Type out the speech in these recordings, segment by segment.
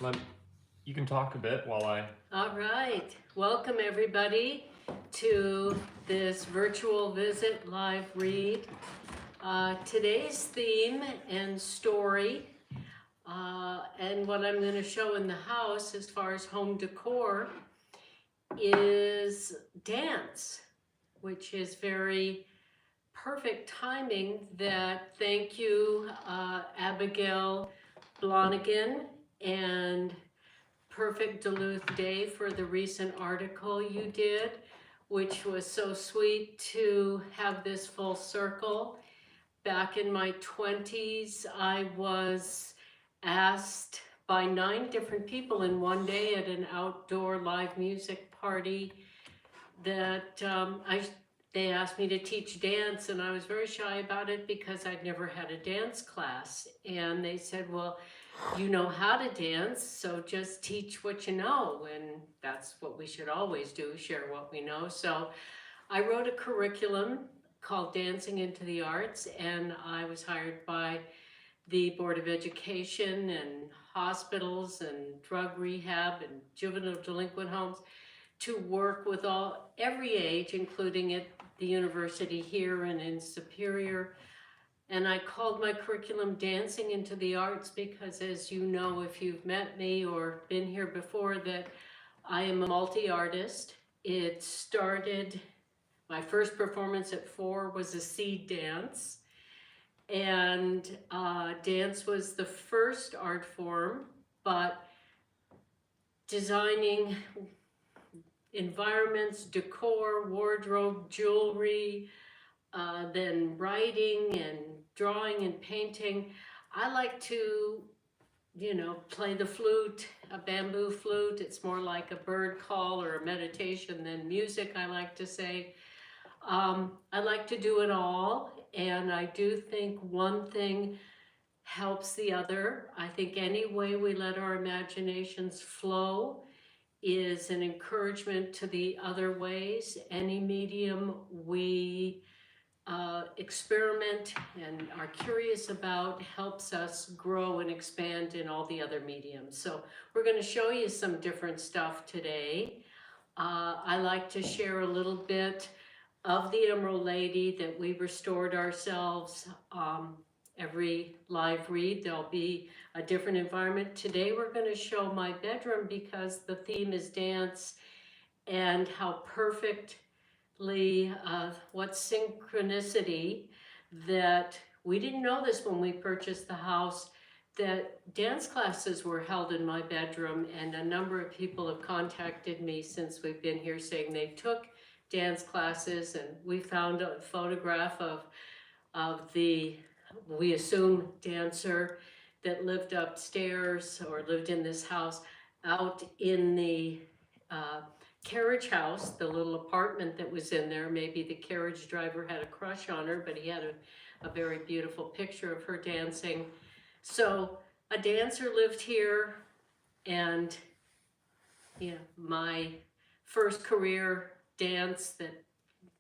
You can talk a bit while I... All right. Welcome, everybody, to this virtual visit live read. Today's theme and story, and what I'm going to show in the house as far as home decor, is dance, which is very perfect timing. That thank you, Abigail Blonigan and Perfect Duluth Day, for the recent article you did, which was so sweet to have this full circle. Back in my 20s, I was asked by 9 different people in one day at an outdoor live music party that they asked me to teach dance, and I was very shy about it because I'd never had a dance class. And they said, well, you know how to dance, so just teach what you know. And that's what we should always do, share what we know. So I wrote a curriculum called Dancing into the Arts, and I was hired by the Board of Education and hospitals and drug rehab and juvenile delinquent homes to work with every age, including at the university here and in Superior. And I called my curriculum Dancing into the Arts because, as you know, if you've met me or been here before, that I am a multi-artist. It started, my first performance at 4 was a seed dance. And dance was the first art form, but designing environments, decor, wardrobe, jewelry, then writing and drawing and painting. I like to, play the flute, a bamboo flute. It's more like a bird call or a meditation than music, I like to say. I like to do it all, and I do think one thing helps the other. I think any way we let our imaginations flow is an encouragement to the other ways. Any medium we experiment and are curious about helps us grow and expand in all the other mediums. So we're going to show you some different stuff today. I like to share a little bit of the Emerald Lady that we restored ourselves. Every live read, there'll be a different environment. Today we're going to show my bedroom because the theme is dance, and how perfectly, what synchronicity that we didn't know this when we purchased the house, that dance classes were held in my bedroom, and a number of people have contacted me since we've been here saying they took dance classes, and we found a photograph of the, we assume, dancer that lived upstairs or lived in this house out in the carriage house, the little apartment that was in there. Maybe the carriage driver had a crush on her, but he had a very beautiful picture of her dancing. So a dancer lived here, and my first career dance that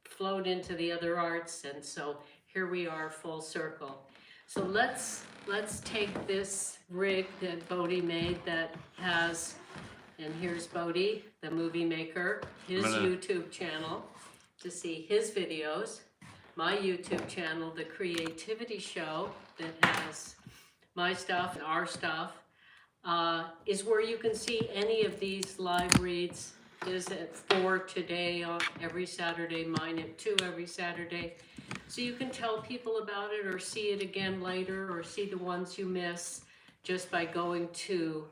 flowed into the other arts, and so here we are, full circle. So let's take this rig that Bodhi made that has, and here's Bodhi, the movie maker, his YouTube channel to see his videos, my YouTube channel, The Creativity Show, that has my stuff and our stuff, is where you can see any of these live reads. Is at 4 today, every Saturday, mine at 2 every Saturday. So you can tell people about it or see it again later, or see the ones you miss just by going to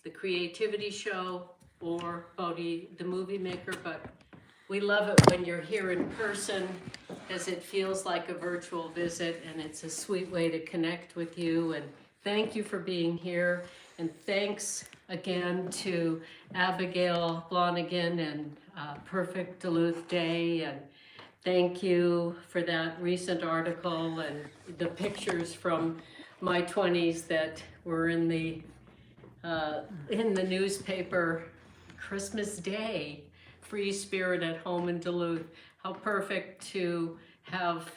The Creativity Show or Bodhi the Movie Maker. But we love it when you're here in person, as it feels like a virtual visit, and it's a sweet way to connect with you. And thank you for being here, and thanks again to Abigail Blonigan and Perfect Duluth Day, and thank you for that recent article and the pictures from my 20s that were in the newspaper. Christmas Day, free spirit at home in Duluth. How perfect to have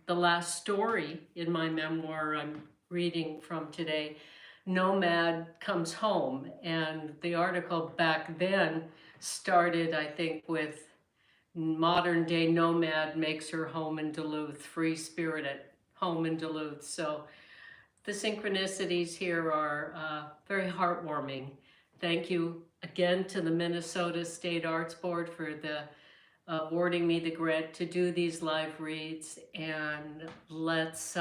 the last story in my memoir I'm reading from today nomad comes home. And the article back then started, I think, with modern day nomad makes her home in Duluth, free-spirited home in Duluth. So the synchronicities here are very heartwarming. Thank you again to the Minnesota State Arts Board for awarding me the grant to do these live reads. And let's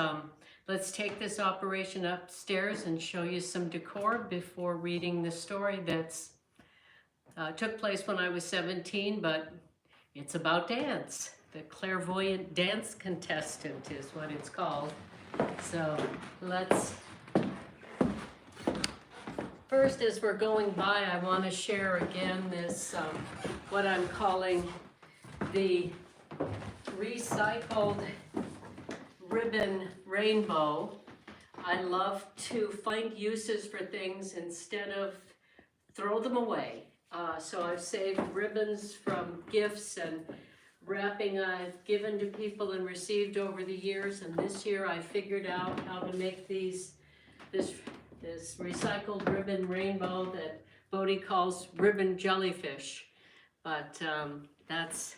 take this operation upstairs and show you some decor before reading the story that's took place when I was 17, but it's about dance. The clairvoyant dance contestant is what it's called. So first, as we're going by, I want to share again this, what I'm calling the recycled ribbon rainbow. I love to find uses for things instead of throw them away. So I've saved ribbons from gifts and wrapping I've given to people and received over the years, and this year I figured out how to make this recycled ribbon rainbow that Bodhi calls ribbon jellyfish. But that's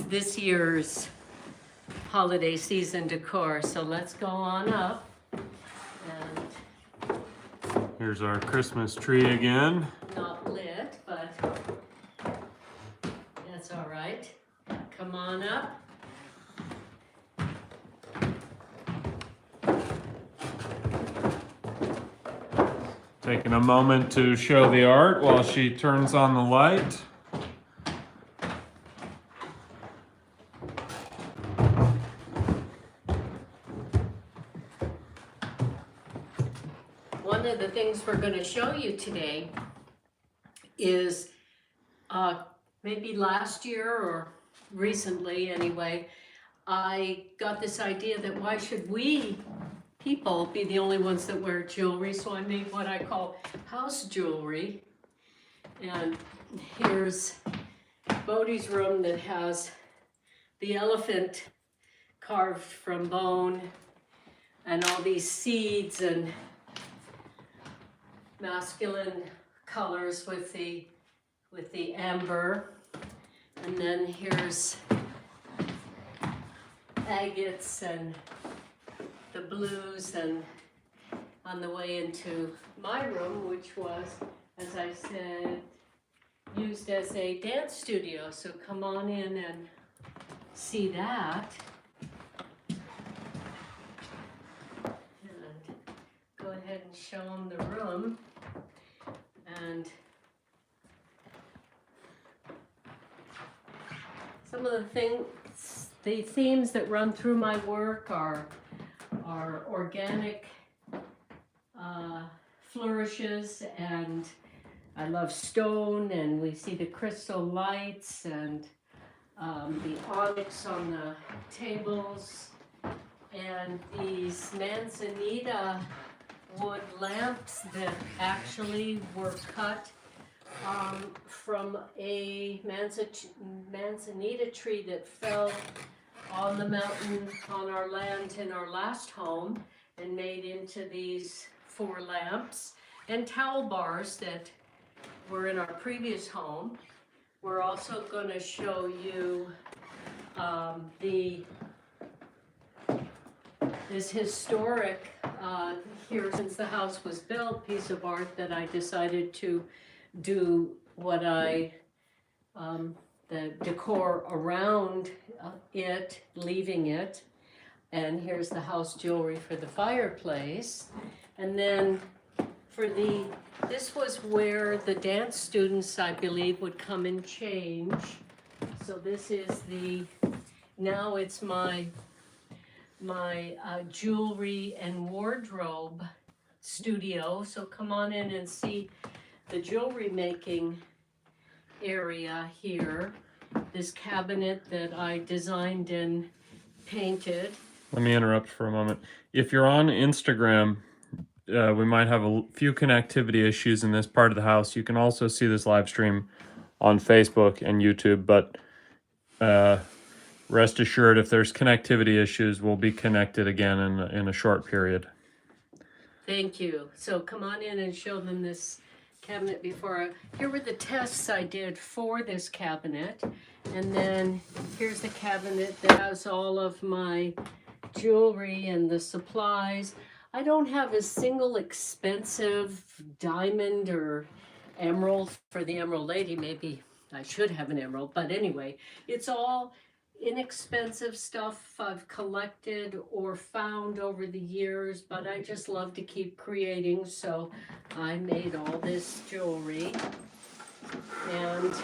this year's holiday season decor. So let's go on up. And Here's our Christmas tree again. not lit, but that's all right. Come on up. Taking a moment to show the art while she turns on the light. One of the things we're going to show you today is maybe last year or recently anyway, I got this idea that why should we people be the only ones that wear jewelry? So I made what I call house jewelry. And here's Bodhi's room that has the elephant carved from bone and all these seeds and masculine colors with the amber. And then here's agates and the blues, and on the way into my room, which was, as I said, used as a dance studio. So come on in and see that. And go ahead and show them the room. And some of the themes that run through my work are organic flourishes, and I love stone, and we see the crystal lights and the onyx on the tables, and these manzanita wood lamps that actually were cut from a manzanita tree that fell on the mountain on our land in our last home and made into these 4 lamps, and towel bars that were in our previous home. We're also going to show you this historic, here since the house was built, piece of art that I decided to do what the decor around it, leaving it. And here's the house jewelry for the fireplace. And then this was where the dance students, I believe, would come and change. So this is now it's my jewelry and wardrobe studio. So come on in and see the jewelry making area here. This cabinet that I designed and painted. Let me interrupt for a moment. If you're on Instagram, we might have a few connectivity issues in this part of the house. You can also see this live stream on Facebook and YouTube, but rest assured, if there's connectivity issues, we'll be connected again in a short period. Thank you. So come on in and show them this cabinet before. Here were the tests I did for this cabinet. And then here's the cabinet that has all of my jewelry and the supplies. I don't have a single expensive diamond or emerald for the Emerald Lady. Maybe I should have an emerald, but anyway, it's all inexpensive stuff I've collected or found over the years, but I just love to keep creating, so I made all this jewelry. And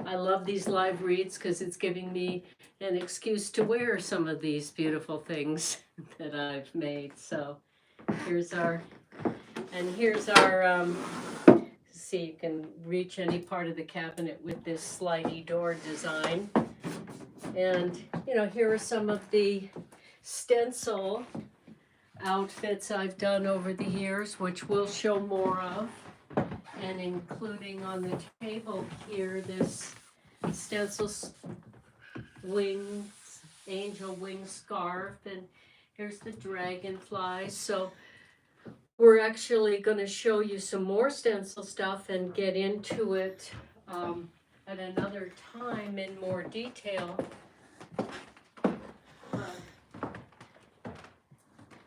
I love these live reads because it's giving me an excuse to wear some of these beautiful things that I've made. So here's our, see, you can reach any part of the cabinet with this slidey door design. And, you know, here are some of the stencil outfits I've done over the years, which we'll show more of. And including on the table here, this stencil wings, angel wing scarf. And here's the dragonfly. So we're actually going to show you some more stencil stuff and get into it at another time in more detail.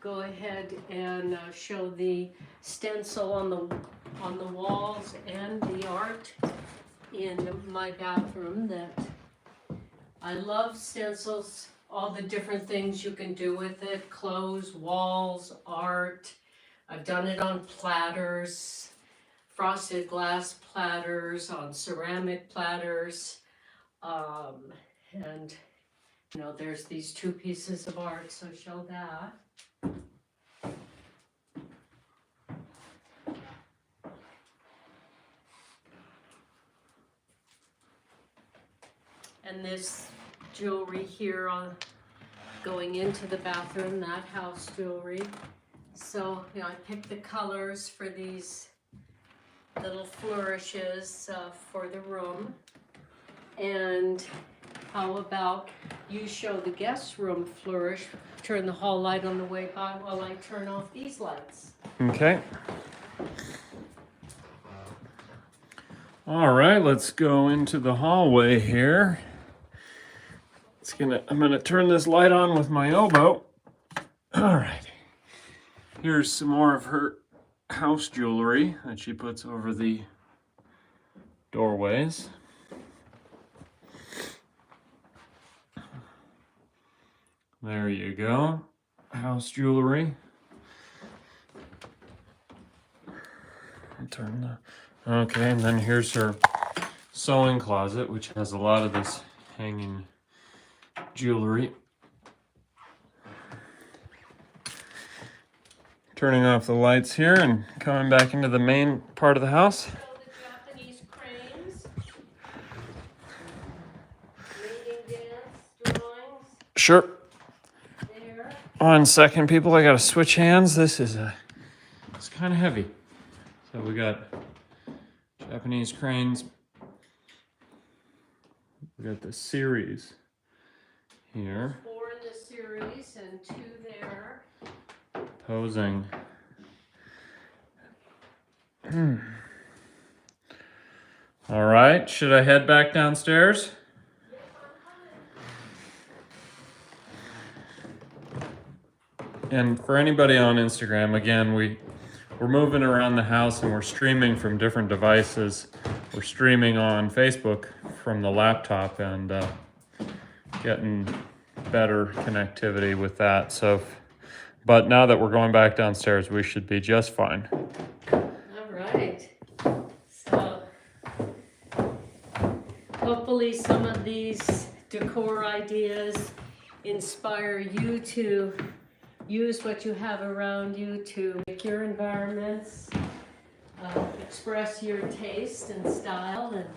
Go ahead and show the stencil on the walls and the art in my bathroom. That I love stencils, all the different things you can do with it, clothes, walls, art. I've done it on platters, frosted glass platters, on ceramic platters, and you know, there's these two pieces of art, so show that. And this jewelry here on going into the bathroom, that house jewelry. So, you know, I picked the colors for these little flourishes for the room. And how about you show the guest room flourish, turn the hall light on the way by while I turn off these lights. Okay. All right, let's go into the hallway here. I'm gonna turn this light on with my elbow. All right. Here's some more of her house jewelry that she puts over the doorways. There you go. House jewelry. Okay, and then here's her sewing closet, which has a lot of this hanging jewelry. Turning off the lights here and coming back into the main part of the house. So the Japanese cranes, reading dance, drawings. Sure. There. 1 second, people. I gotta switch hands. It's kind of heavy. So we got Japanese cranes. We got the series here. 4 in the series and 2 there. Posing. All right, should I head back downstairs? Yes, I'm coming. And for anybody on Instagram, again, we're moving around the house and we're streaming from different devices. We're streaming on Facebook from the laptop and getting better connectivity with that. But now that we're going back downstairs, we should be just fine. All right. So hopefully some of these decor ideas inspire you to use what you have around you to make your environments, express your taste and style, and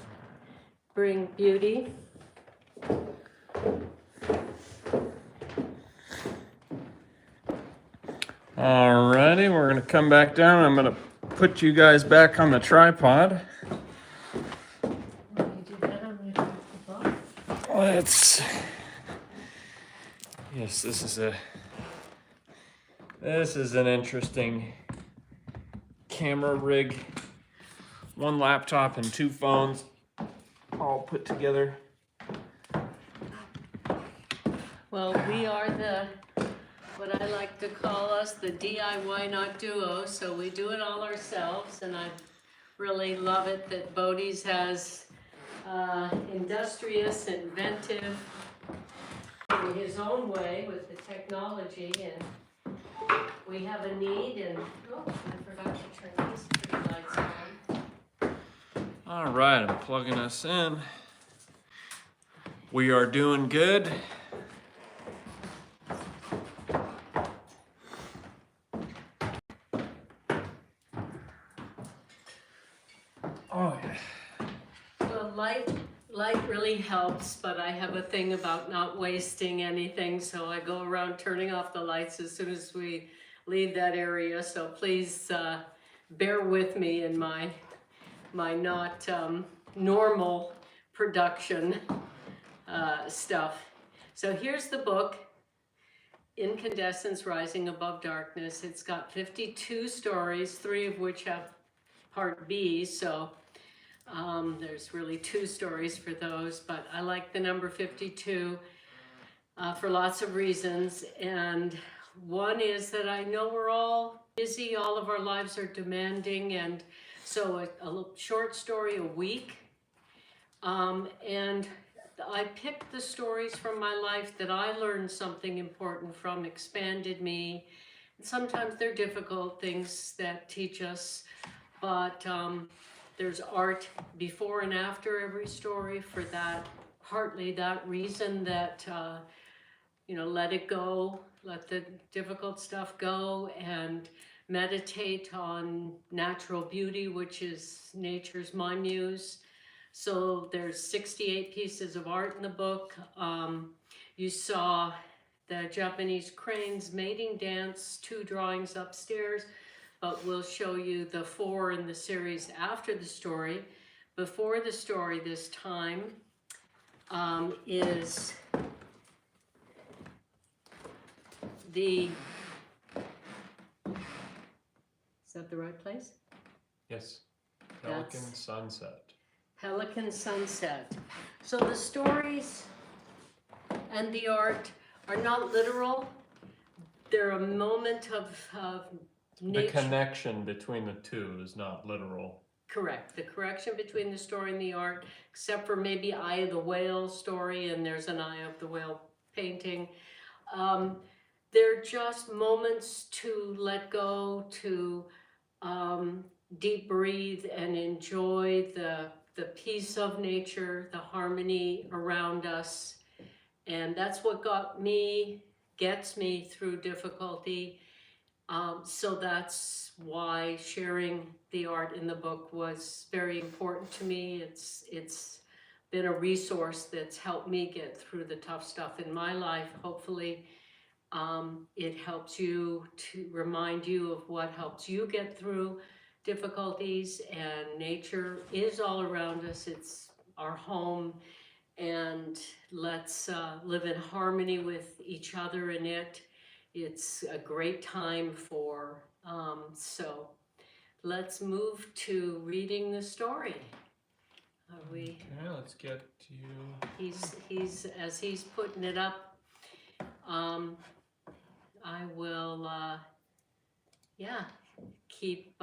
bring beauty. Alrighty, we're gonna come back down. I'm gonna put you guys back on the tripod. When you do that, I'm going to put the book. Yes, this is an interesting camera rig, one laptop and two phones all put together. Well, we are what I like to call us, the DIY not duo, so we do it all ourselves, and I really love it that Bodhi's has industrious, inventive, in his own way with the technology, and we have a need, and oh, I forgot to turn these pretty lights on. All right, I'm plugging us in. We are doing good. Oh yeah. Well, light really helps, but I have a thing about not wasting anything, so I go around turning off the lights as soon as we leave that area. So please bear with me in my not normal production stuff. So here's the book, Incandescence Rising Above Darkness. It's got 52 stories, 3 of which have part B, so there's really 2 stories for those, but I like the number 52 for lots of reasons. And one is that I know we're all busy, all of our lives are demanding, and so a short story a week. And I picked the stories from my life that I learned something important from, expanded me. Sometimes they're difficult things that teach us, but there's art before and after every story for that, partly that reason that, you know, let it go, let the difficult stuff go, and meditate on natural beauty, which is nature's my muse. So there's 68 pieces of art in the book. You saw the Japanese cranes mating dance, 2 drawings upstairs, but we'll show you the 4 in the series after the story. Before the story this time is is that the right place? Yes. Pelican Sunset. Pelican Sunset. So the stories and the art are not literal. They're a moment of nature. The connection between the two is not literal. Correct. The connection between the story and the art, except for maybe Eye of the Whale story, and there's an Eye of the Whale painting. They're just moments to let go, to deep breathe and enjoy the peace of nature, the harmony around us. And that's what gets me through difficulty. So that's why sharing the art in the book was very important to me. It's been a resource that's helped me get through the tough stuff in my life. Hopefully, it helps you, to remind you of what helps you get through difficulties. And nature is all around us. It's our home, and let's live in harmony with each other in it. It's a great time for, so let's move to reading the story. Okay, let's get to you. He's as he's putting it up, I will, keep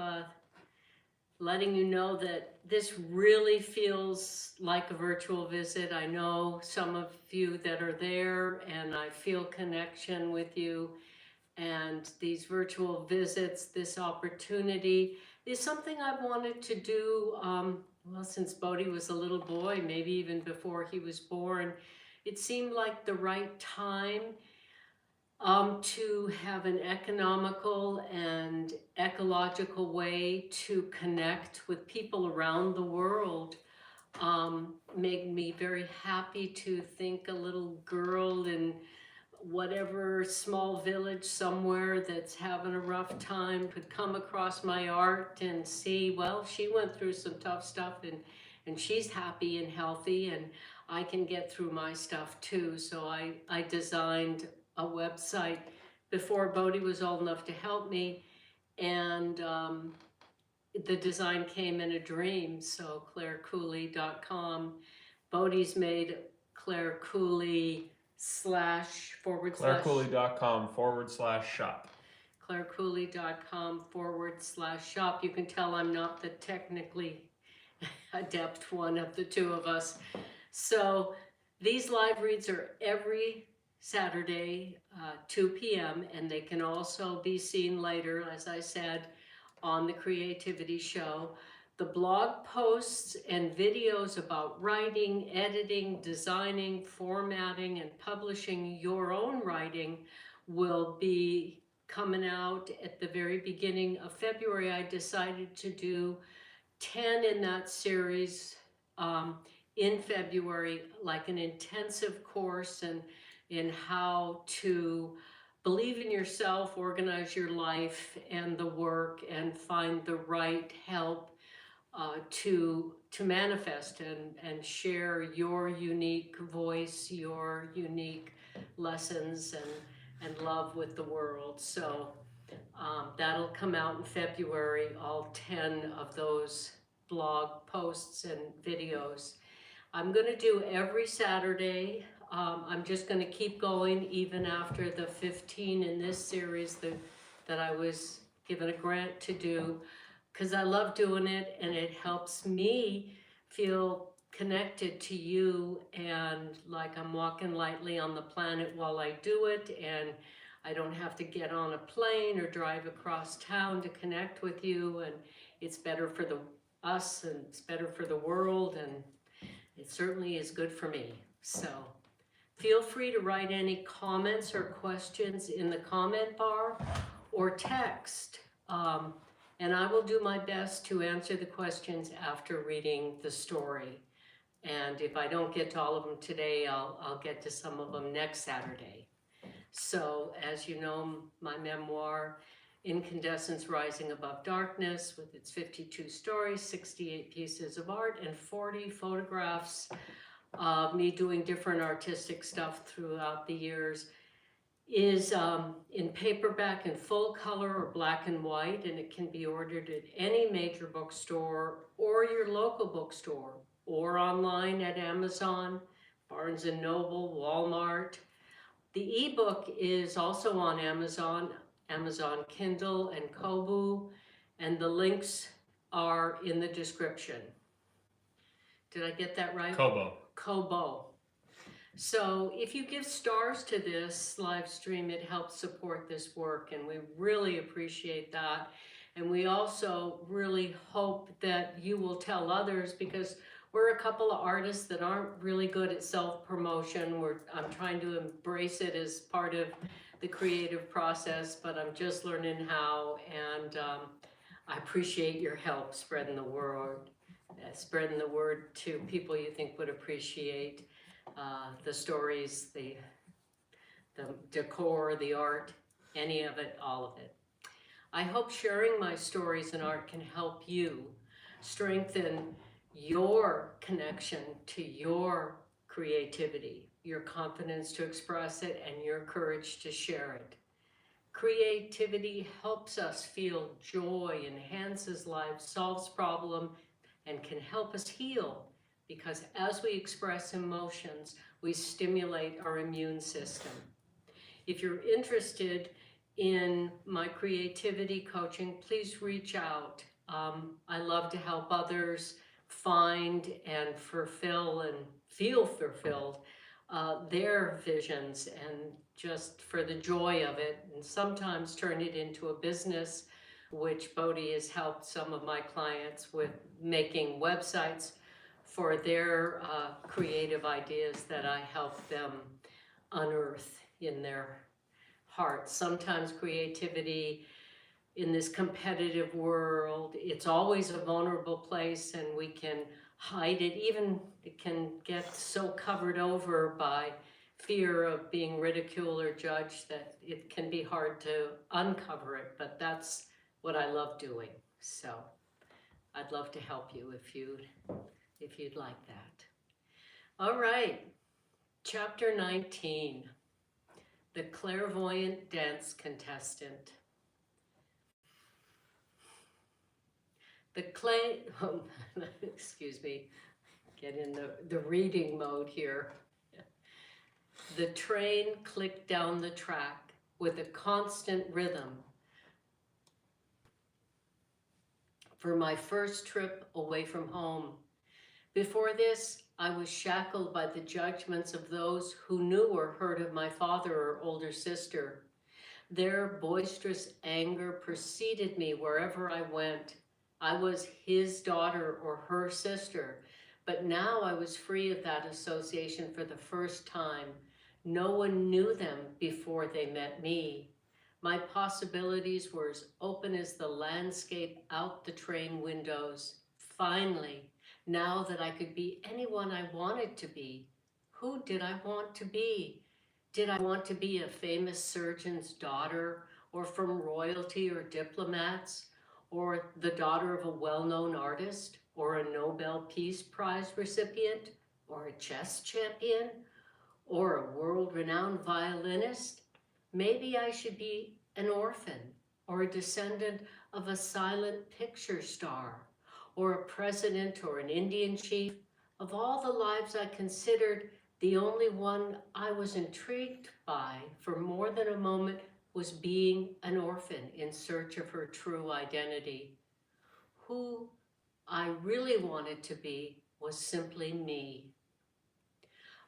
letting you know that this really feels like a virtual visit. I know some of you that are there, and I feel connection with you. And these virtual visits, this opportunity is something I've wanted to do, well, since Bodhi was a little boy, maybe even before he was born. It seemed like the right time to have an economical and ecological way to connect with people around the world. Made me very happy to think a little girl in whatever small village somewhere that's having a rough time could come across my art and see, well, she went through some tough stuff, and she's happy and healthy, and I can get through my stuff too. So I designed a website before Bodhi was old enough to help me, and the design came in a dream, so ClareCooley.com. Bodhi's made Clare Cooley slash forward slash ClareCooley.com/shop. ClareCooley.com/shop. You can tell I'm not the technically adept one of the two of us. So these live reads are every Saturday, 2 p.m. and they can also be seen later, as I said, on the Creativity Show. The blog posts and videos about writing, editing, designing, formatting, and publishing your own writing will be coming out at the very beginning of February. I decided to do 10 in that series in February, like an intensive course in how to believe in yourself, organize your life and the work, and find the right help to manifest and share your unique voice, your unique lessons and love with the world. So that'll come out in February, all 10 of those blog posts and videos. I'm going to do every Saturday. I'm just going to keep going even after the 15 in this series that I was given a grant to do, because I love doing it and it helps me feel connected to you and like I'm walking lightly on the planet while I do it, and I don't have to get on a plane or drive across town to connect with you, and it's better for us and it's better for the world, and it certainly is good for me. So feel free to write any comments or questions in the comment bar or text, and I will do my best to answer the questions after reading the story. And if I don't get to all of them today, I'll get to some of them next Saturday. So as you know, my memoir, Incandescence Rising Above Darkness, with its 52 stories, 68 pieces of art, and 40 photographs of me doing different artistic stuff throughout the years, is in paperback in full color or black and white, and it can be ordered at any major bookstore or your local bookstore, or online at Amazon, Barnes & Noble, Walmart. The ebook is also on Amazon, Amazon Kindle and Kobo, and the links are in the description. Did I get that right? Kobo. So if you give stars to this live stream, it helps support this work, and we really appreciate that. And we also really hope that you will tell others, because we're a couple of artists that aren't really good at self-promotion. I'm trying to embrace it as part of the creative process, but I'm just learning how, and I appreciate your help spreading the word to people you think would appreciate the stories, the decor, the art, any of it, all of it. I hope sharing my stories and art can help you strengthen your connection to your creativity, your confidence to express it, and your courage to share it. Creativity helps us feel joy, enhances life, solves problems, and can help us heal, because as we express emotions, we stimulate our immune system. If you're interested in my creativity coaching, please reach out. I love to help others find and fulfill and feel fulfilled their visions, and just for the joy of it, and sometimes turn it into a business, which Bodhi has helped some of my clients with, making websites for their creative ideas that I help them unearth in their hearts. Sometimes creativity in this competitive world, it's always a vulnerable place, and we can hide it. Even it can get so covered over by fear of being ridiculed or judged that it can be hard to uncover it, but that's what I love doing. So I'd love to help you if you'd like that. All right, chapter 19, the clairvoyant dance contestant. The clay, oh, excuse me, get in the reading mode here. The train clicked down the track with a constant rhythm. For my first trip away from home. Before this, I was shackled by the judgments of those who knew or heard of my father or older sister. Their boisterous anger preceded me wherever I went. I was his daughter or her sister, but now I was free of that association for the first time. No one knew them before they met me. My possibilities were as open as the landscape out the train windows. Finally, now that I could be anyone I wanted to be. Who did I want to be? Did I want to be a famous surgeon's daughter, or from royalty or diplomats, or the daughter of a well-known artist, or a Nobel Peace Prize recipient, or a chess champion, or a world-renowned violinist? Maybe I should be an orphan, or a descendant of a silent picture star, or a president or an Indian chief. Of all the lives I considered, the only one I was intrigued by for more than a moment was being an orphan in search of her true identity. Who I really wanted to be was simply me.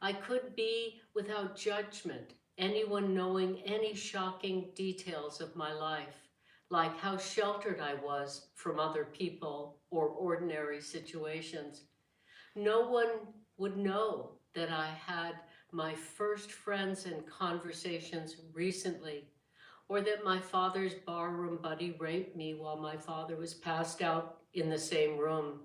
I could be without judgment, anyone knowing any shocking details of my life, like how sheltered I was from other people or ordinary situations. No one would know that I had my first friends and conversations recently, or that my father's barroom buddy raped me while my father was passed out in the same room.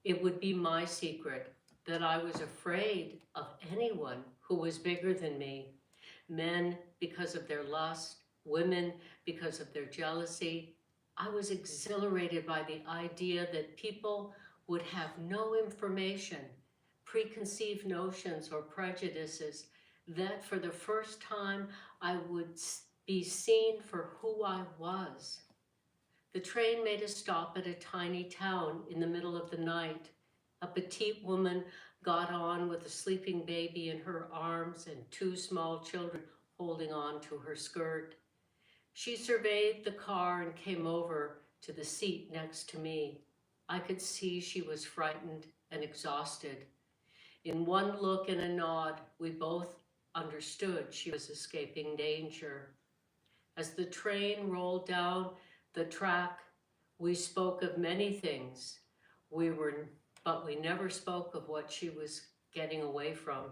It would be my secret that I was afraid of anyone who was bigger than me. Men because of their lust, women because of their jealousy. I was exhilarated by the idea that people would have no information, preconceived notions or prejudices, that for the first time I would be seen for who I was. The train made a stop at a tiny town in the middle of the night. A petite woman got on with a sleeping baby in her arms and two small children holding on to her skirt. She surveyed the car and came over to the seat next to me. I could see she was frightened and exhausted. In one look and a nod, we both understood she was escaping danger. As the train rolled down the track, we spoke of many things, but we never spoke of what she was getting away from.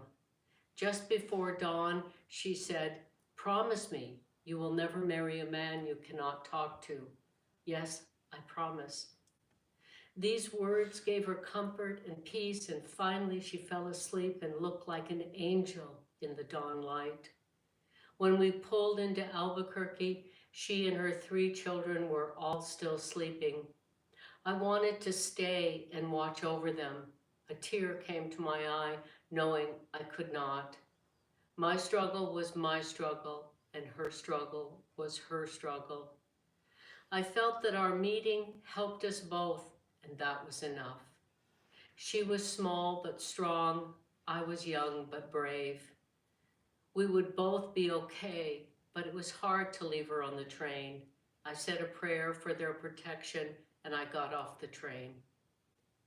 Just before dawn, she said, "Promise me you will never marry a man you cannot talk to." Yes, I promise. These words gave her comfort and peace, and finally she fell asleep and looked like an angel in the dawn light. When we pulled into Albuquerque, she and her 3 children were all still sleeping. I wanted to stay and watch over them. A tear came to my eye, knowing I could not. My struggle was my struggle, and her struggle was her struggle. I felt that our meeting helped us both, and that was enough. She was small but strong. I was young but brave. We would both be okay, but it was hard to leave her on the train. I said a prayer for their protection, and I got off the train.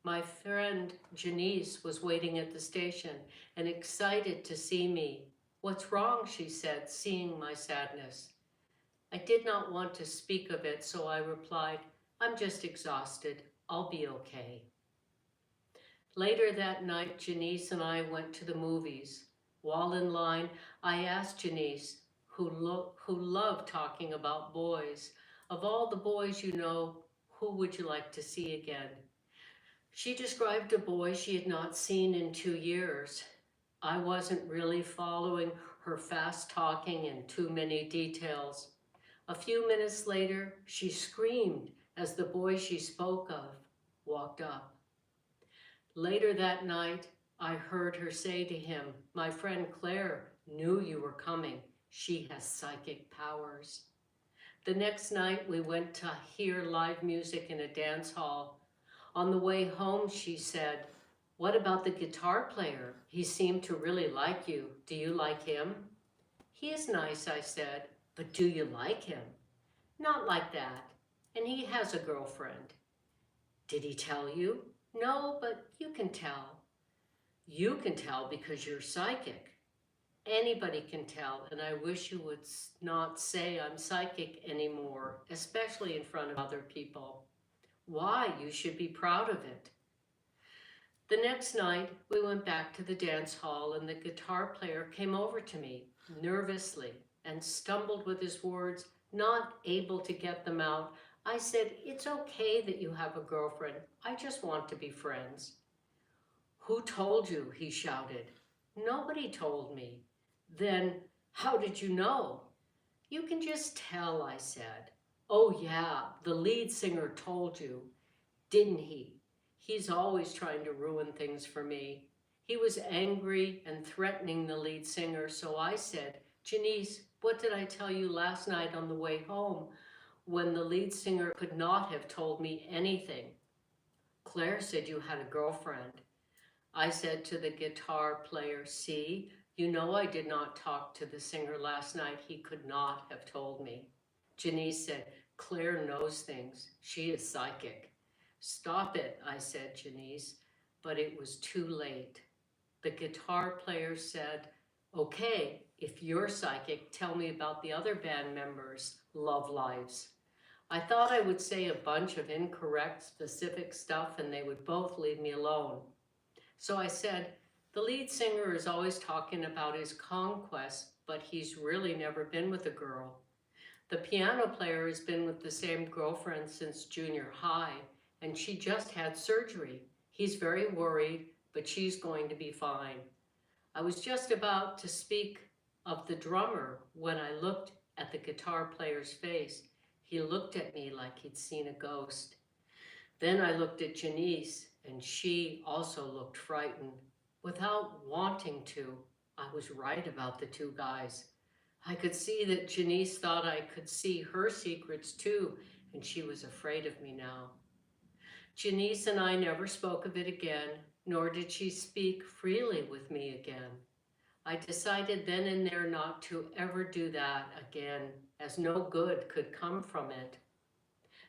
My friend Janice was waiting at the station and excited to see me. "What's wrong?" she said, seeing my sadness. I did not want to speak of it, so I replied, "I'm just exhausted. I'll be okay." Later that night, Janice and I went to the movies. While in line, I asked Janice, who loved talking about boys, "Of all the boys you know, who would you like to see again?" She described a boy she had not seen in 2 years. I wasn't really following her fast talking and too many details. A few minutes later, she screamed as the boy she spoke of walked up. Later that night, I heard her say to him, "My friend Claire knew you were coming. She has psychic powers." The next night, we went to hear live music in a dance hall. On the way home, she said, "What about the guitar player? He seemed to really like you. Do you like him?" "He is nice," I said, "but do you like him?" "Not like that, and he has a girlfriend." "Did he tell you?" "No, but you can tell." "You can tell because you're psychic." Anybody can tell, and I wish you would not say I'm psychic anymore, especially in front of other people. Why? You should be proud of it. The next night, we went back to the dance hall, and the guitar player came over to me, nervously, and stumbled with his words, not able to get them out. I said, "It's okay that you have a girlfriend. I just want to be friends." "Who told you?" he shouted. "Nobody told me." "Then how did you know?" "You can just tell," I said. "Oh yeah, the lead singer told you, didn't he? He's always trying to ruin things for me." He was angry and threatening the lead singer, so I said, "Janice, what did I tell you last night on the way home when the lead singer could not have told me anything?" "Claire said you had a girlfriend." I said to the guitar player, "See, you know I did not talk to the singer last night. He could not have told me." Janice said, "Claire knows things. She is psychic." "Stop it," I said, Janice, but it was too late. The guitar player said, "Okay, if you're psychic, tell me about the other band members' love lives." I thought I would say a bunch of incorrect, specific stuff and they would both leave me alone. So I said, "The lead singer is always talking about his conquest, but he's really never been with a girl. The piano player has been with the same girlfriend since junior high, and she just had surgery. He's very worried, but she's going to be fine." I was just about to speak of the drummer when I looked at the guitar player's face. He looked at me like he'd seen a ghost. Then I looked at Janice, and she also looked frightened. Without wanting to, I was right about the two guys. I could see that Janice thought I could see her secrets too, and she was afraid of me now. Janice and I never spoke of it again, nor did she speak freely with me again. I decided then and there not to ever do that again, as no good could come from it.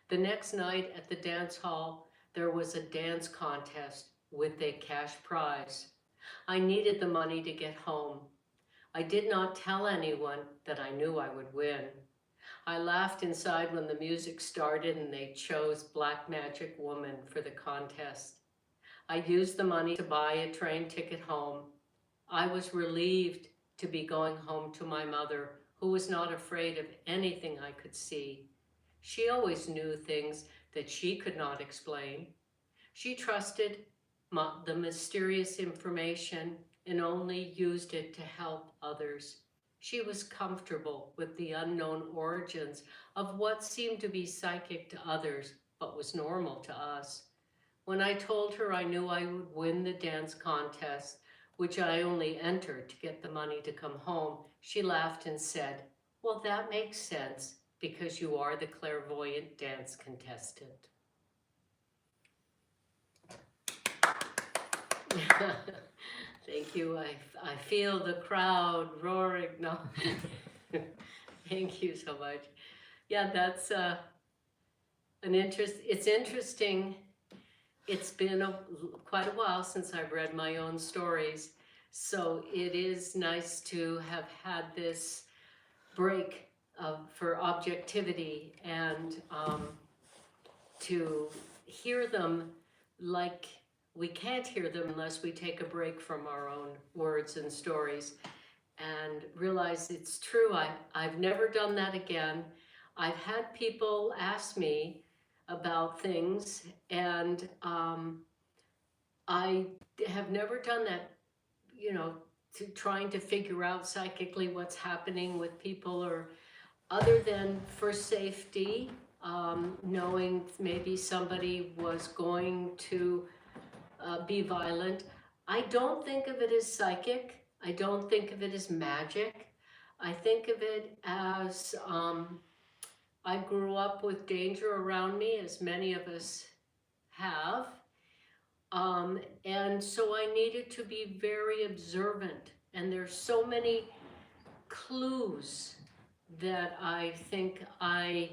The next night at the dance hall, there was a dance contest with a cash prize. I needed the money to get home. I did not tell anyone that I knew I would win. I laughed inside when the music started and they chose Black Magic Woman for the contest. I used the money to buy a train ticket home. I was relieved to be going home to my mother, who was not afraid of anything I could see. She always knew things that she could not explain. She trusted the mysterious information and only used it to help others. She was comfortable with the unknown origins of what seemed to be psychic to others, but was normal to us. When I told her I knew I would win the dance contest, which I only entered to get the money to come home, she laughed and said, "Well, that makes sense because you are the clairvoyant dance contestant." Thank you. I feel the crowd roaring. No, thank you so much. Yeah, that's it's interesting. It's been quite a while since I've read my own stories, so it is nice to have had this break for objectivity and to hear them like we can't hear them unless we take a break from our own words and stories and realize it's true. I've never done that again. I've had people ask me about things and I have never done that, to trying to figure out psychically what's happening with people or other than for safety, knowing maybe somebody was going to be violent. I don't think of it as psychic. I don't think of it as magic. I think of it as I grew up with danger around me, as many of us have. And so I needed to be very observant. And there's so many clues that I think I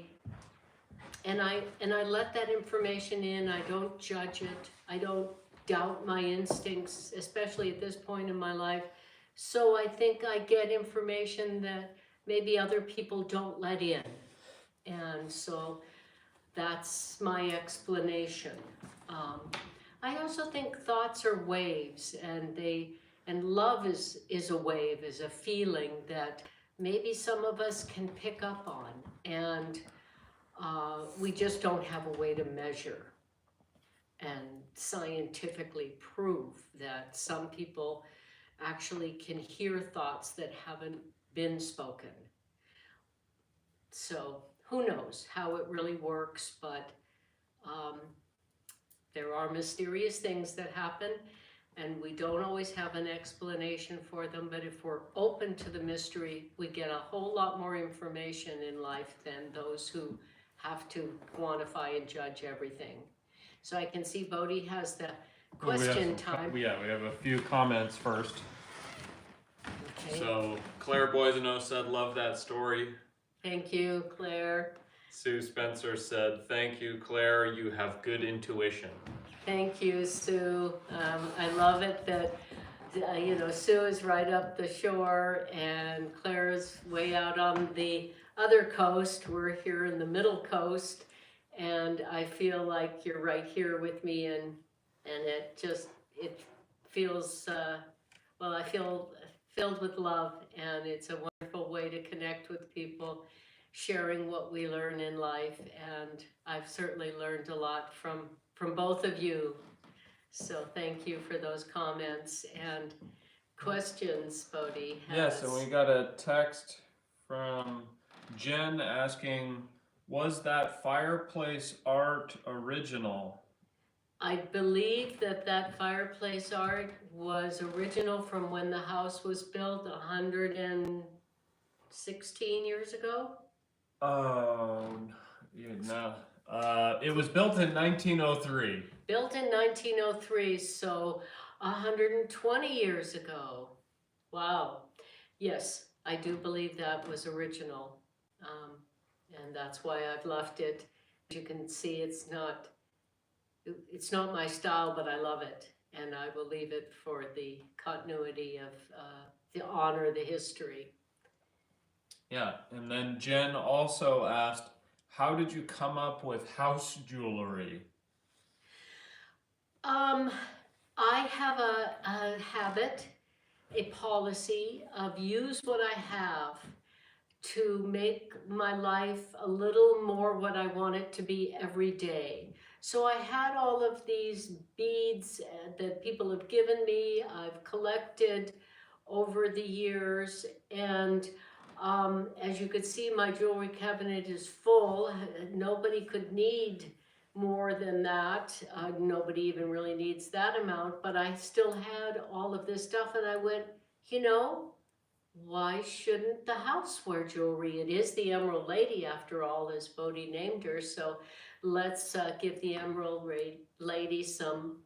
let that information in. I don't judge it. I don't doubt my instincts, especially at this point in my life. So I think I get information that maybe other people don't let in. And so that's my explanation. I also think thoughts are waves, and love is a wave, is a feeling that maybe some of us can pick up on, and we just don't have a way to measure and scientifically prove that some people actually can hear thoughts that haven't been spoken. So who knows how it really works, but there are mysterious things that happen, and we don't always have an explanation for them, but if we're open to the mystery, we get a whole lot more information in life than those who have to quantify and judge everything. So I can see Bodhi has the question time. Yeah, we have a few comments first. Okay. So Clare Boisano said, love that story. Thank you, Claire. Sue Spencer said, thank you, Clare, you have good intuition. Thank you, Sue. I love it that, Sue is right up the shore and Claire's way out on the other coast. We're here in the middle coast, and I feel like you're right here with me, and it feels, I feel filled with love, and it's a wonderful way to connect with people, sharing what we learn in life, and I've certainly learned a lot from both of you. So thank you for those comments and questions, Bodhi has. Yeah, so we got a text from Jen asking, was that fireplace art original? I believe that fireplace art was original from when the house was built 116 years ago. It was built in 1903. Built in 1903, so 120 years ago. Wow. Yes, I do believe that was original. And that's why I've left it. As you can see, it's not my style, but I love it. And I will leave it for the continuity of the honor, the history. Yeah, and then Jen also asked, how did you come up with house jewelry? I have a habit, a policy of use what I have to make my life a little more what I want it to be every day. So I had all of these beads that people have given me, I've collected over the years, and as you could see, my jewelry cabinet is full. Nobody could need more than that. Nobody even really needs that amount, but I still had all of this stuff, and I went, why shouldn't the house wear jewelry? It is the Emerald Lady, after all, as Bodhi named her, so let's give the Emerald Lady some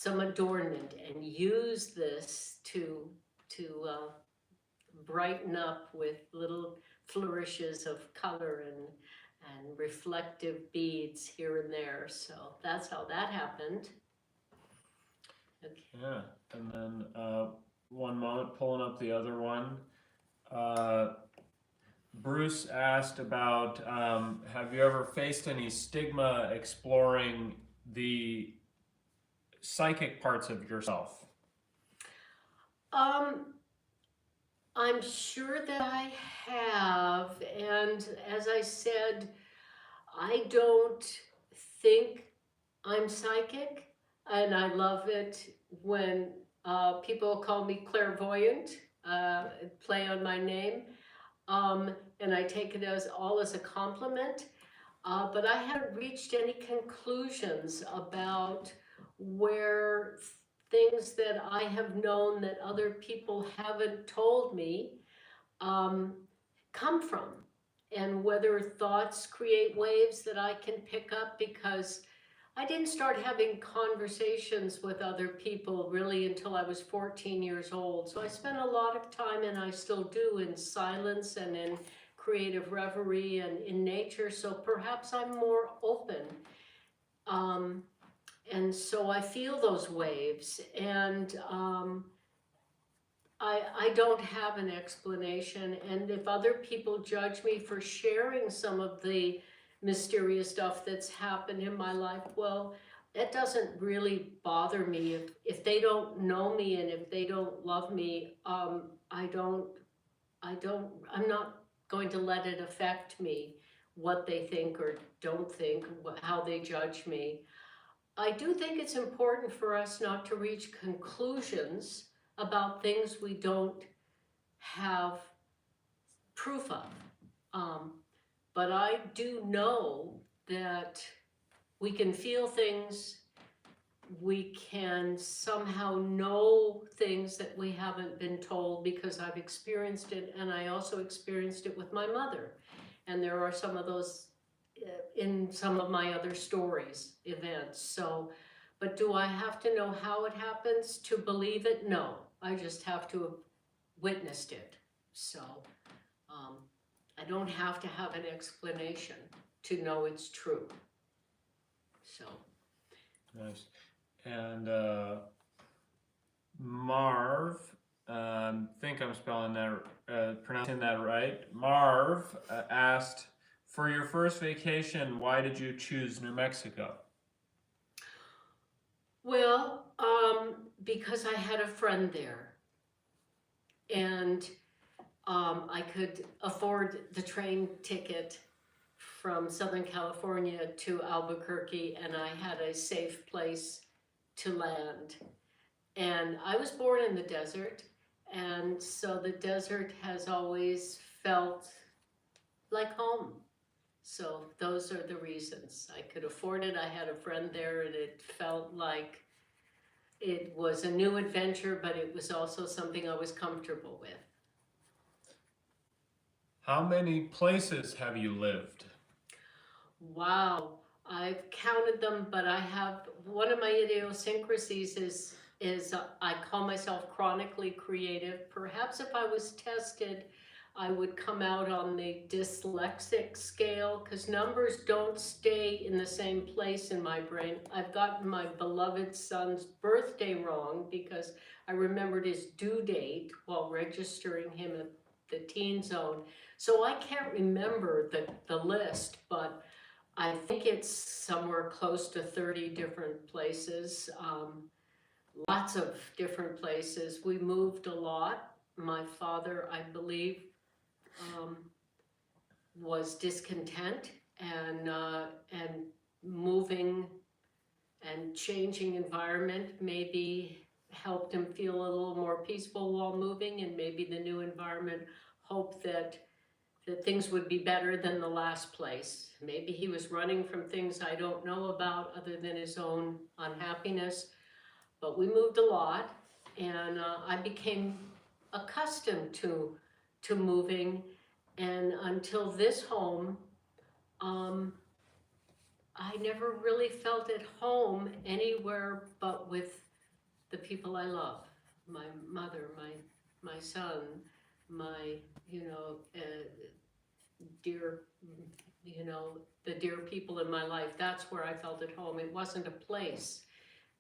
adornment and use this to brighten up with little flourishes of color and reflective beads here and there. So that's how that happened. Okay. Yeah, and then one moment, pulling up the other one. Bruce asked about, have you ever faced any stigma exploring the psychic parts of yourself? I'm sure that I have, and as I said, I don't think I'm psychic, and I love it when people call me clairvoyant, play on my name, and I take it as a compliment, but I haven't reached any conclusions about where things that I have known that other people haven't told me come from, and whether thoughts create waves that I can pick up, because I didn't start having conversations with other people really until I was 14 years old. So I spent a lot of time, and I still do, in silence and in creative reverie and in nature. So perhaps I'm more open. And so I feel those waves, and I don't have an explanation. And if other people judge me for sharing some of the mysterious stuff that's happened in my life, well, it doesn't really bother me. If they don't know me and if they don't love me, I'm not going to let it affect me, what they think or don't think, how they judge me. I do think it's important for us not to reach conclusions about things we don't have proof of. But I do know that we can feel things, we can somehow know things that we haven't been told, because I've experienced it, and I also experienced it with my mother. And there are some of those in some of my other stories, events. So, but do I have to know how it happens to believe it? No, I just have to have witnessed it. So I don't have to have an explanation to know it's true. So. Nice. And Marv, think I'm spelling that, pronouncing that right. Marv asked, for your first vacation, why did you choose New Mexico? Well, because I had a friend there, and I could afford the train ticket from Southern California to Albuquerque, and I had a safe place to land. And I was born in the desert, and so the desert has always felt like home. So those are the reasons. I could afford it, I had a friend there, and it felt like it was a new adventure, but it was also something I was comfortable with. How many places have you lived? Wow, I've counted them, but I have, one of my idiosyncrasies is I call myself chronically creative. Perhaps if I was tested, I would come out on the dyslexic scale, because numbers don't stay in the same place in my brain. I've gotten my beloved son's birthday wrong because I remembered his due date while registering him at the teen zone. So I can't remember the list, but I think it's somewhere close to 30 different places, lots of different places. We moved a lot. My father, I believe, was discontent, and moving and changing environment maybe helped him feel a little more peaceful while moving, and maybe the new environment hoped that things would be better than the last place. Maybe he was running from things I don't know about other than his own unhappiness. But we moved a lot, and I became accustomed to moving. And until this home, I never really felt at home anywhere but with the people I love. My mother, my son, my, dear, the dear people in my life. That's where I felt at home. It wasn't a place,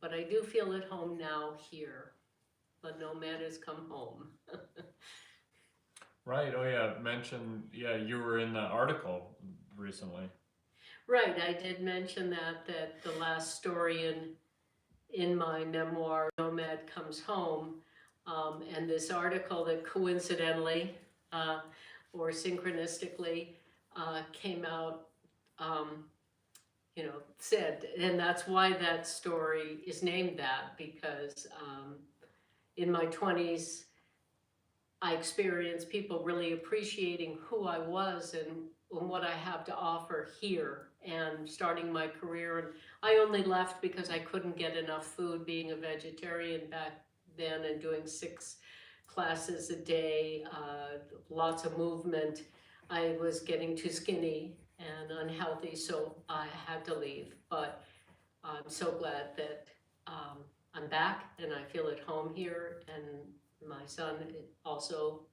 but I do feel at home now here. But no man has come home. Right. Oh yeah. Mention. Yeah, you were in the article recently. Right. I did mention that the last story in my memoir, Nomad Comes Home, and this article that coincidentally or synchronistically came out, said, and that's why that story is named that, because in my 20s, I experienced people really appreciating who I was and what I have to offer here, and starting my career. And I only left because I couldn't get enough food, being a vegetarian back then and doing 6 classes a day, lots of movement. I was getting too skinny and unhealthy, so I had to leave. But I'm so glad that I'm back and I feel at home here, and my son also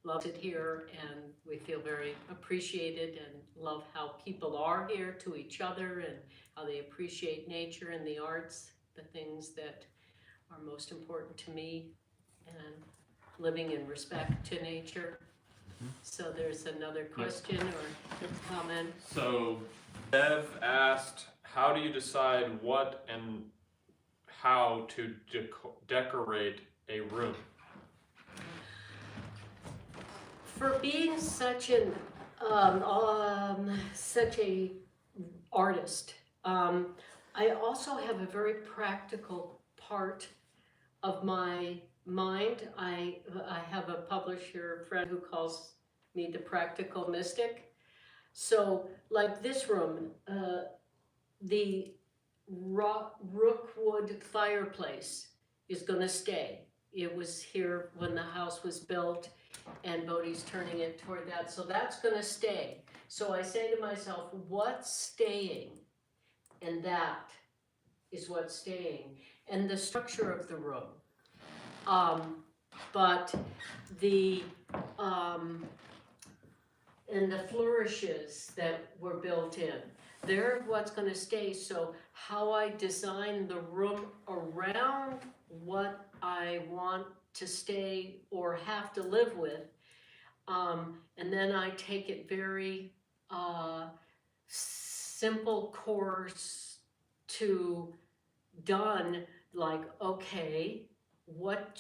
loves it here, and we feel very appreciated and love how people are here to each other and how they appreciate nature and the arts, the things that are most important to me, and living in respect to nature. So there's another question or comment. So Bev asked, how do you decide what and how to decorate a room? For being such such a artist, I also have a very practical part of my mind. I have a publisher friend who calls me the practical mystic. So, like this room, the rookwood fireplace is going to stay. It was here when the house was built, and Bodhi's turning it toward that, so that's going to stay. So I say to myself, what's staying? And that is what's staying, and the structure of the room. But the and the flourishes that were built in, they're what's going to stay. So how I design the room around what I want to stay or have to live with, and then I take it very simple course to done, like, okay, what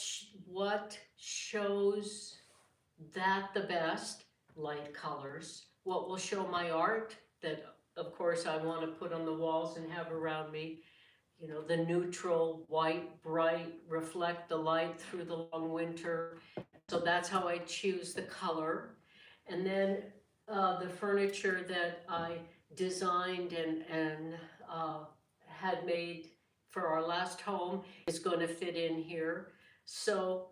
shows that the best? Light colors. What will show my art that, of course, I want to put on the walls and have around me? You know, the neutral, white, bright, reflect the light through the long winter. So that's how I choose the color. And then the furniture that I designed and had made for our last home is going to fit in here. So,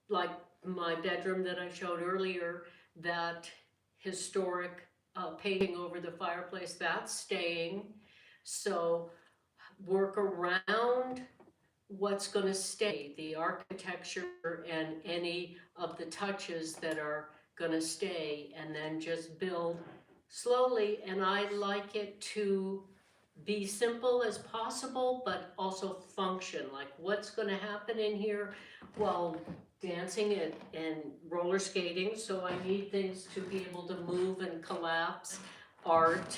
like my bedroom that I showed earlier, that historic painting over the fireplace, that's staying. So work around what's going to stay, the architecture and any of the touches that are going to stay, and then just build slowly. And I like it to be simple as possible, but also function. Like, what's going to happen in here? Well, dancing and roller skating, so I need things to be able to move and collapse. Art,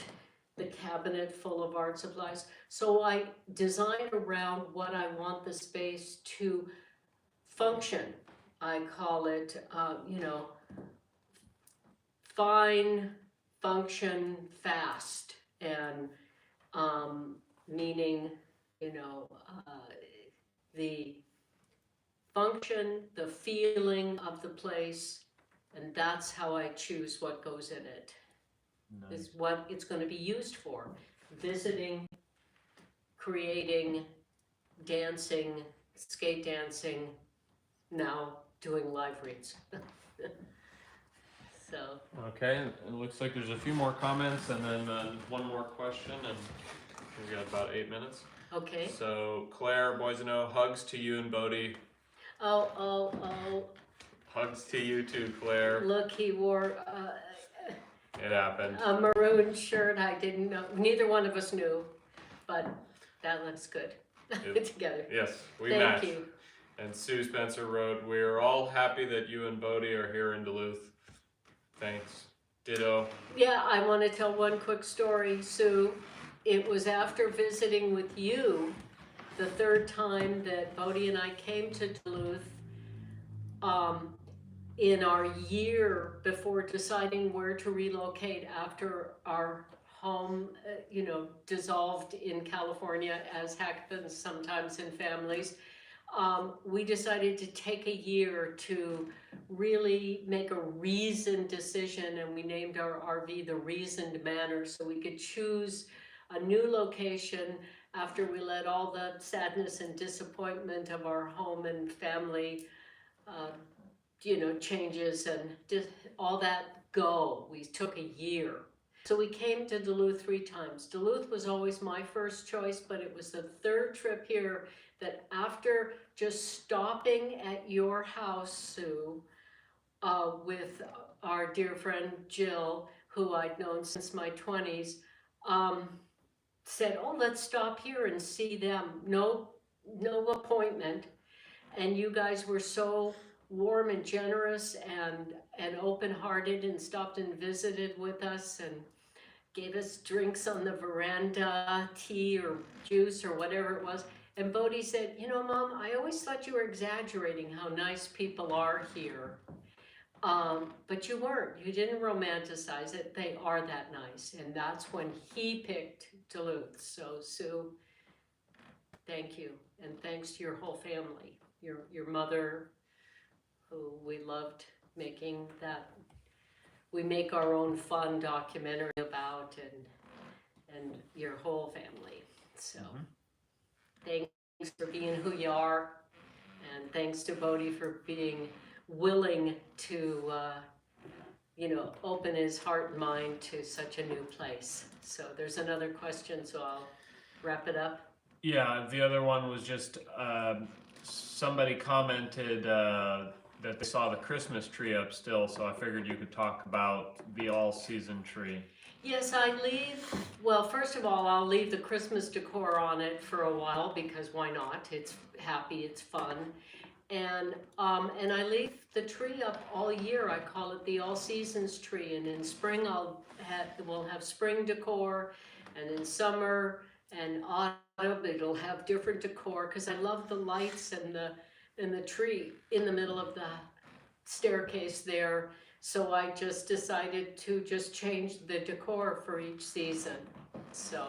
the cabinet full of art supplies. So I design around what I want the space to function. I call it, fine, function, fast, and meaning, the function, the feeling of the place, and that's how I choose what goes in it. Nice. Is what it's going to be used for. Visiting, creating, dancing, skate dancing, now doing live reads. So. Okay, it looks like there's a few more comments and then one more question, and we've got about 8 minutes. Okay. So Claire, Boys and O, hugs to you and Bodhi. Oh. Hugs to you too, Claire. Look, he wore it happened. A maroon shirt. I didn't know. Neither one of us knew, but that looks good together. Yes, we match. Thank you. And Sue Spencer wrote, "We're all happy that you and Bodhi are here in Duluth." Thanks. Ditto. Yeah, I want to tell one quick story, Sue. It was after visiting with you the third time that Bodhi and I came to Duluth, in our year before deciding where to relocate after our home, dissolved in California, as happens sometimes in families. We decided to take a year to really make a reasoned decision, and we named our RV the Reasoned Manor, so we could choose a new location after we let all the sadness and disappointment of our home and family changes and all that go. We took a year. So we came to Duluth 3 times. Duluth was always my first choice, but it was the third trip here that after just stopping at your house, Sue, with our dear friend Jill, who I'd known since my 20s, said, oh, let's stop here and see them. No appointment. And you guys were so warm and generous and open-hearted and stopped and visited with us and gave us drinks on the veranda, tea or juice or whatever it was. And Bodhi said, you know, Mom, I always thought you were exaggerating how nice people are here. But you weren't. You didn't romanticize it. They are that nice. And that's when he picked Duluth. So, Sue, thank you. And thanks to your whole family. Your mother, who we loved making that, we make our own fun documentary about, and your whole family. So thanks for being who you are, and thanks to Bodhi for being willing to open his heart and mind to such a new place. So there's another question, so I'll wrap it up. Yeah, the other one was just somebody commented that they saw the Christmas tree up still, so I figured you could talk about the all-season tree. Yes, well, first of all, I'll leave the Christmas decor on it for a while, because why not? It's happy, it's fun. And I leave the tree up all year. I call it the all seasons tree. And in spring, we'll have spring decor, and in summer and autumn, it'll have different decor, because I love the lights and the tree in the middle of the staircase there. So I just decided to just change the decor for each season. So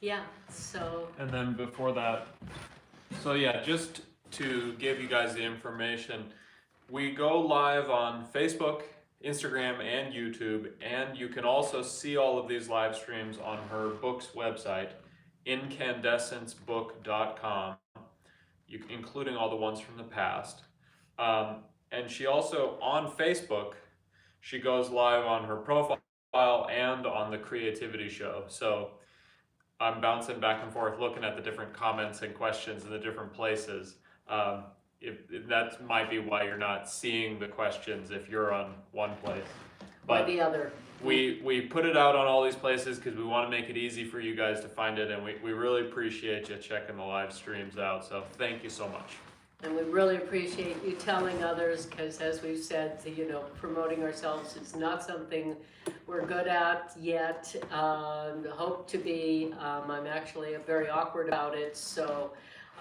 yeah. So. And then before that, so yeah, just to give you guys the information, we go live on Facebook, Instagram, and YouTube, and you can also see all of these live streams on her book's website, incandescencebook.com, including all the ones from the past. And she also, on Facebook, she goes live on her profile and on the creativity show. So I'm bouncing back and forth looking at the different comments and questions in the different places. If that might be why you're not seeing the questions if you're on one place. But or the other. We put it out on all these places because we want to make it easy for you guys to find it, and we really appreciate you checking the live streams out. So thank you so much. And we really appreciate you telling others, because as we've said, promoting ourselves is not something we're good at yet. Hope to be. I'm actually very awkward about it, so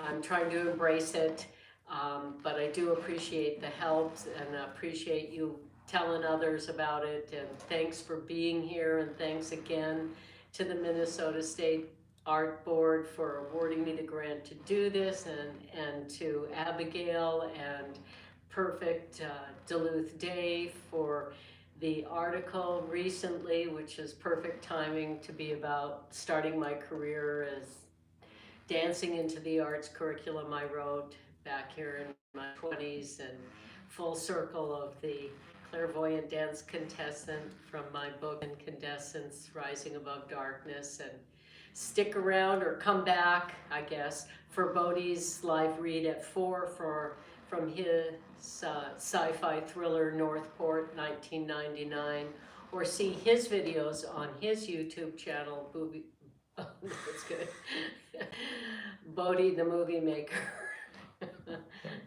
I'm trying to embrace it. But I do appreciate the help and appreciate you telling others about it. And thanks for being here, and thanks again to the Minnesota State Art Board for awarding me the grant to do this, and to Abigail and Perfect Duluth Day for the article recently, which is perfect timing to be about starting my career as dancing into the arts curriculum I wrote back here in my 20s, and full circle of the clairvoyant dance contestant from my book Incandescence, Rising Above Darkness. And stick around or come back, I guess, for Bodhi's live read at 4 from his sci-fi thriller Northport, 1999, or see his videos on his YouTube channel, oh, that's good. Bodhi the Movie Maker.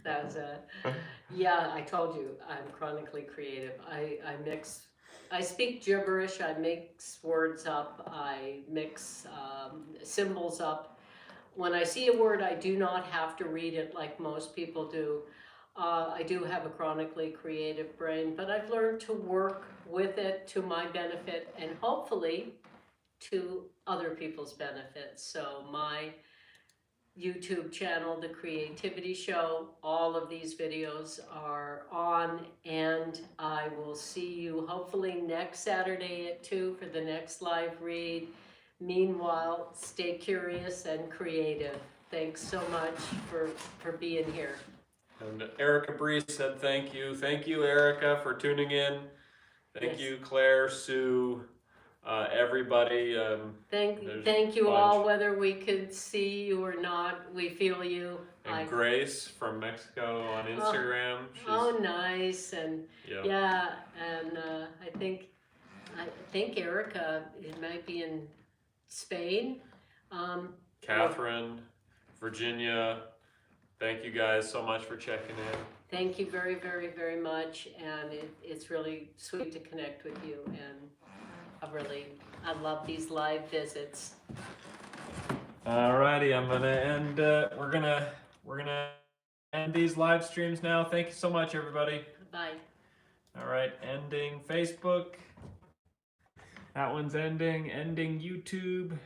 That's yeah, I told you, I'm chronically creative. I speak gibberish, I mix words up, I mix symbols up. When I see a word, I do not have to read it like most people do. I do have a chronically creative brain, but I've learned to work with it to my benefit, and hopefully to other people's benefit. So my YouTube channel, The Creativity Show, all of these videos are on, and I will see you hopefully next Saturday at 2 for the next live read. Meanwhile, stay curious and creative. Thanks so much for being here. And Erica Bree said thank you. Thank you, Erica, for tuning in. Thank you, Claire, Sue, everybody. Thank you all, whether we could see you or not. We feel you. And Grace from Mexico on Instagram. Oh, nice. And yeah, and I think Erica, it might be in Spain. Catherine, Virginia. Thank you guys so much for checking in. Thank you very, very, very much. And it's really sweet to connect with you. And I love these live visits. Alrighty, I'm gonna end. We're gonna end these live streams now. Thank you so much, everybody. Bye. All right, ending Facebook. That one's ending. Ending YouTube.